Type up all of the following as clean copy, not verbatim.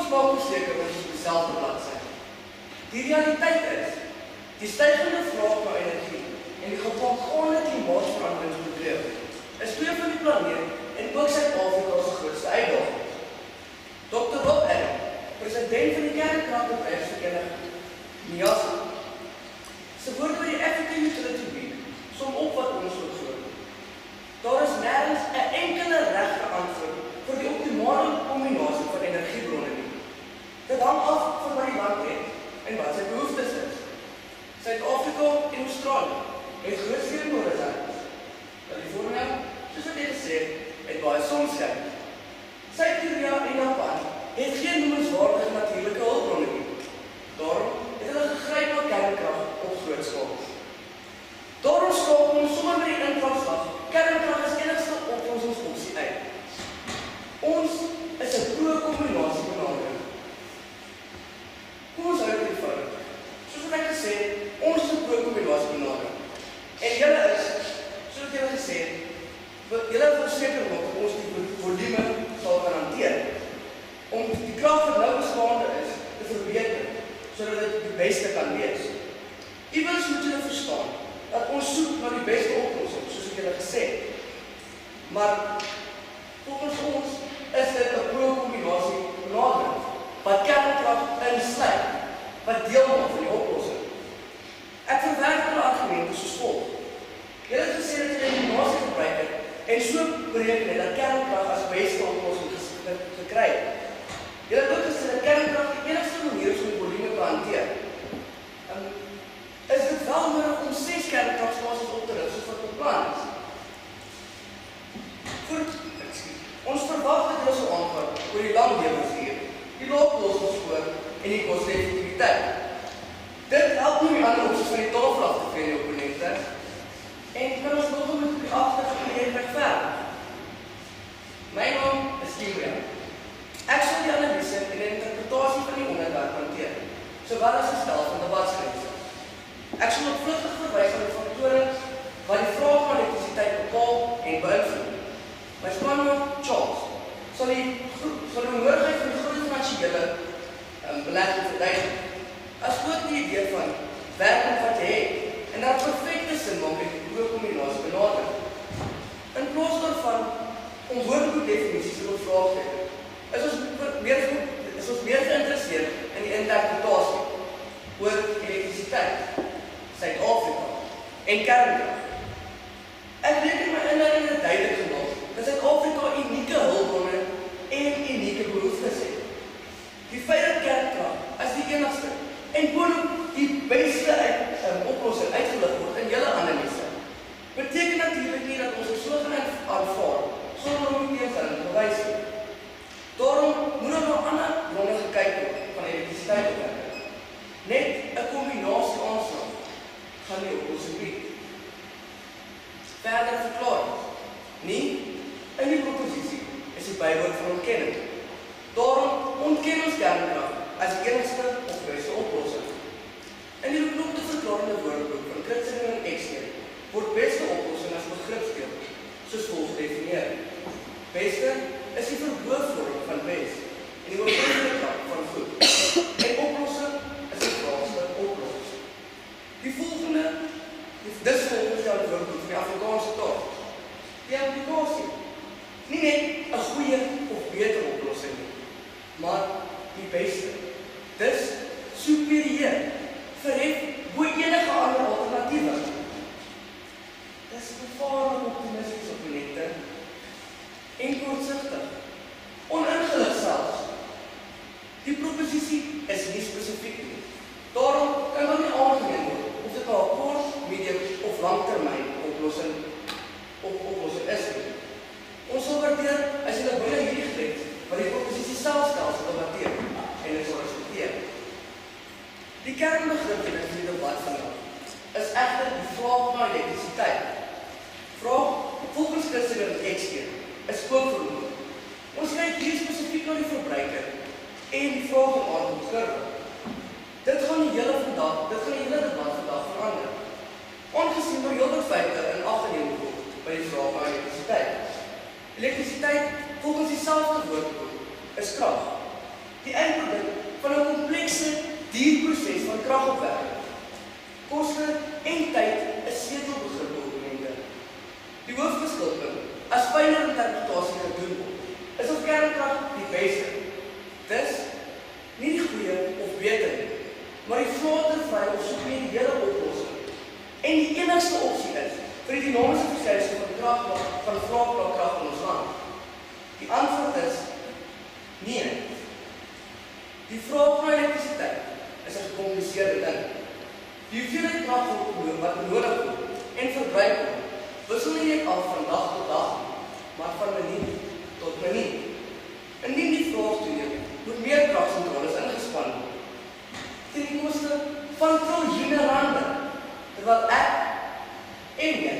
ons maak ons seker dat ons op dieselfde blad zijn. Die realiteit is, die stygende vraag na energie en die gevolggaande klimaatsveranderingsprobleem is twee van die planeet en ook Suid-Afrika se grootste uitdaging. Dr. Rob Allen, president van die kernkragtebedryfsvereniging, NIASA, se woorde by die African Utility Week som op wat ons ook glo. Daar is nergens 'n enkele regte antwoord vir die optimale kombinasie van energiebronne nie. Dit hang af van wat die land het en wat sy behoeftes is. Suid-Afrika en Australië het groot steenkoolreserwes. California, soos wat jy gesê het baie sonskyn. Suid-Korea en Japan het geen noemenswaardige natuurlike hulpbronne nie. Daarom het hulle gegryp na kernkrag op groot skaal. Daarom skakel ons sommer met die invalslag kernkrag as enigste oplossingsopsie uit. Ons is 'n pro-kombinasie benadering. Kom ons hou dit eenvoudig. Soos wat ek gesê het, ons is 'n pro-kombinasie benadering. En julle is, soos wat julle gesê het, julle verseker maak dat ons die volume sal kan hanteer. Om die krag wat nou bestaande is, te verbeter, sodat dit die beste kan wees. Iewers moet julle verstaan, dat ons soek na die beste oplossing, soos ek julle gesê het. Maar, volgens ons, is dit 'n pro-kombinasie benadering, wat kernkrag insluit, wat deel maak van die oplossing. Ek verwerk hulle argumente soos volg. Julle het gesê dat julle die kombinasie gebruik het, en so bereken het dat kernkrag as beste oplossing gekry het. Julle het ook gesê dat kernkrag die enigste manier is om die volume te hanteer. Is dit wel nodig om 6 kernkragstasies op te rig, soos wat beplan is? Ons verwag dat julle sal aangaan oor die lang lewensduur, die lae koolstofspoor en die koste-effektiwiteit. Dit help nie die ander opsies van die tafel af te vee die opponente, en kan ons nog met die agtergrond regverdig. My naam is Kimberley. Ek sal die analise en die interpretasie van die onderwerp hanteer, sowel as die stel van debatsgrense. Ek sal opvlugtig verwys na die faktore wat die vraag van elektrisiteit bepaal en beïnvloed. My spanmaat Charles sal die moontlikheid van die groot finansiële belegging verduidelik, as ook die idee van werking wat jy het en dat perfekte sin maak met die pro-kombinasie benadering. In plaas daarvan om woordeboekdefinisies te bevraagteken, is ons meer geïnteresseerd in die interpretasie oor elektrisiteit, Suid-Afrika en kernkrag. Ek reken my inleiding het duidelik gemaak dat Suid-Afrika unieke hulpbronne en unieke behoeftes het. Die feit dat kernkrag as die enigste en boonop die beste oplossing uitgelig word in julle analise, beteken natuurlik nie dat ons het sogenaamd aanvaar sonder om die tegenstelling te bewys nie. Daarom moet er na ander bronne gekyk word van elektrisiteit opwekking. Net 'n kombinasie aanslag gaan die oplossing bied. Verder verklaring. Nie, in die proposisie is die bywoord van ontkenning. Daarom ontken ons kernkrag as die enigste of beste oplossing. In die beknopte verklarende woordeboek van Kritzinger en Exner word beste oplossing as begripsdeel, soos volg gedefinieer. Beste is die verboorvorm van best en die oorbruggelikheid van goed. En oplossing is die vraagste oplossing. Die volgende, dis volgens jou woordboek van die Afrikaanse taal. Die implikasie. Nie net 'n goeie of beter oplossing nie, maar die beste. Dis superieur, verhef bo enige ander alternatiewe. Dis gevaarlik optimisties opponente en kortsigtig, oningelig selfs. Die proposisie is nie spesifiek nie. Daarom kan dan nie aangeneem word of dit 'n kort, medium of langtermyn oplossing is nie. Ons sal waardeer as julle binne hierdie grens wat die proposisie self sal debatteer en dit sal respekteer. Die kernbegrip in die debat vandag is egter die vraag na elektrisiteit. Vraag volgens Kritzinger en Exner is koopvermoë. Ons kyk hier spesifiek na die verbruiker en die vraag om aanbodkurwe. Dit gaan die hele debat vandag verander. Aangesien maar heelwat feite in ag geneem word by die vraag na elektrisiteit. Elektrisiteit, volgens dieselfde woordeboek, is krag. Die eindproduk van 'n komplekse, duur proses van kragopwekking. Koste en tyd is sleutelbegripdokumente. Die hoofverskilpunt, as fynere interpretasie gedoen word, is of kernkrag die beste. Dis nie die goeie of beter nie, maar die flatervrye of superiëre oplossing. En die enigste opsie is vir die dinamiese verskynsel van vraagkrag in ons land. Die antwoord is nee. Die vraag na elektrisiteit is 'n gekompliseerde ding. Die hoeveelheid krag wat nodig word en verbruik word, wissel nie net af van dag tot dag, maar van minuut tot minuut. Indien die vraag toeneem, moet meer kragsentrales ingespan word. Teen die koste van triljoene rande, terwyl ek en jy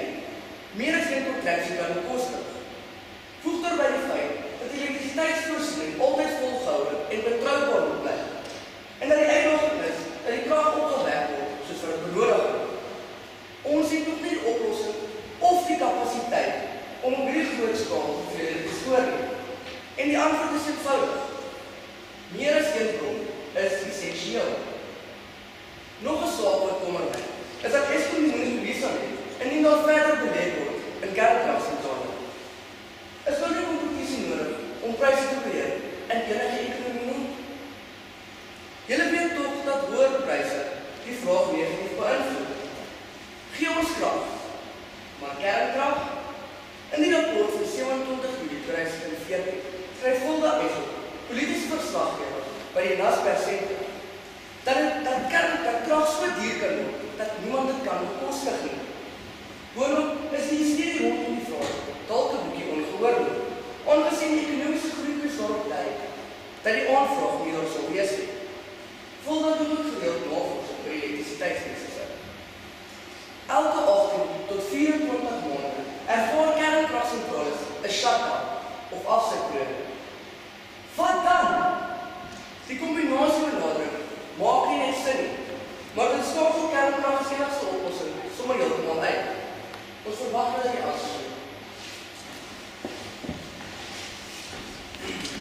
meer as een kontraksie kan bekostig. Voeg daarby die feit dat die elektrisiteitsvoorsiening altyd volgehoude en betroubaar moet bly, en dat die uitdaging is dat die krag opgewek word soos wat dit benodig word. Ons het nog nie die oplossing of die kapasiteit om op hierdie groot skaal hoeveelhede te stoor nie. En die antwoord is eenvoudig. Meer as een bron is essensieel. Nog 'n saak wat kommer my, is dat Eskom nie moenie aan het en nie nog verder belê word in kernkragsentrale. Is nou nie kompetisie nodig om pryse te beheer in enige ekonomie nie? Julle weet tog dat hoër pryse die vraag negatief beïnvloed. Gee ons krag, maar kernkrag? In die rapport van 27 Julie 2014 skryf Hulda Essop, politiese verslaggewer by die Naspers Sentrum, dat krag so duur kan word, dat niemand dit kan bekostig nie. Boonop is die hysterie rondom die vraag dalk 'n bietjie ongehoorlik, aangesien die ekonomiese groei daarop dui, dat die aanvraag nie daar sal wees nie. Hulda doen ook gereeld navorsing oor elektrisiteitskrisis. Elke 18 tot 24 maande ervaar kernkragsentrales 'n shutdown of afsetperiode.